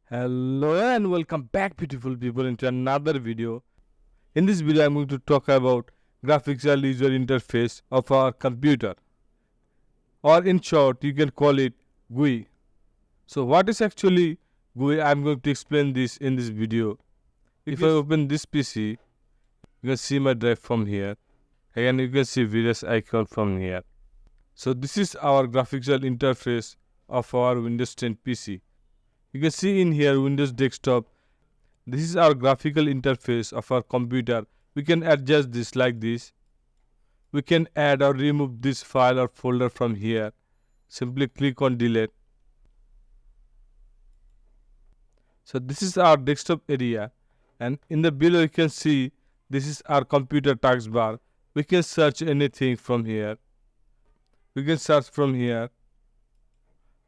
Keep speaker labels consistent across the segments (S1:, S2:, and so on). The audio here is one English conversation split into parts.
S1: Hello and welcome back, beautiful people, into another video. In this video I'm going to talk about graphical user interface of our computer, or in short you can call it GUI. So what is actually GUI? I'm going to explain this in this video. If I open this PC, you can see my drive from here. Again you can see various icons from here. So this is our graphical interface of our Windows 10 PC. You can see in here Windows desktop. This is our graphical interface of our computer. We can adjust this like this. We can add or remove this file or folder from here. Simply click on delete. So this is our desktop area, and in the below you can see this is our computer taskbar. We can search anything from here. We can search from here,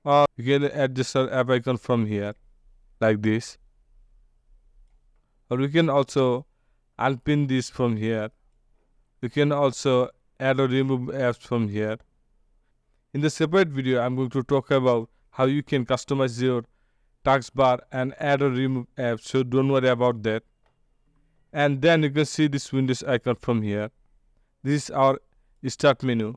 S1: or you can adjust our app icon from here like this, or we can also unpin this from here. You can also add or remove apps from here. In the separate video I'm going to talk about how you can customize your taskbar and add or remove apps, so don't worry about that. And then you can see this Windows icon from here. This is our start menu.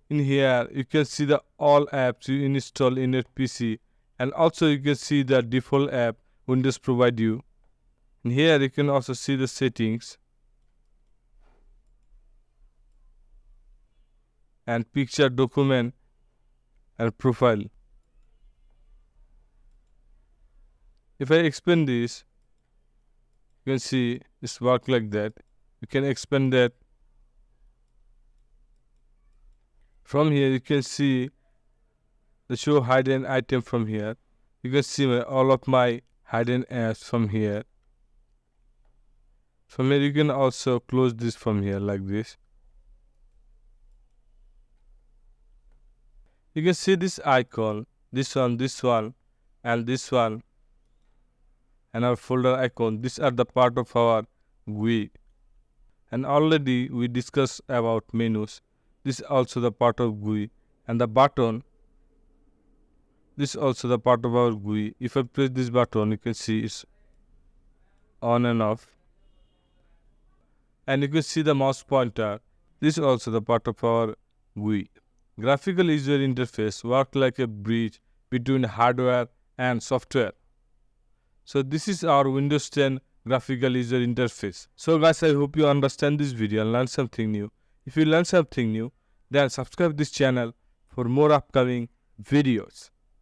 S1: In here you can see the all apps you install in your PC, and also you can see the default app Windows provide you. And here you can also see the settings and picture, document and profile. If I expand this, you can see it's work like that. You can expand that. From here you can see the show hidden item from here. You can see all of my hidden apps from here. From here you can also close this from here like this. You can see this icon, this one and this one, and our folder icon. These are the part of our GUI. And already we discussed about menus. This is also the part of GUI, and the button, this is also the part of our GUI. If I press this button, you can see it's on and off. And you can see the mouse pointer. This is also the part of our GUI. Graphical user interface works like a bridge between hardware and software. So this is our Windows 10 graphical user interface. So guys, I hope you understand this video and learn something new. If you learn something new, then subscribe this channel for more upcoming videos.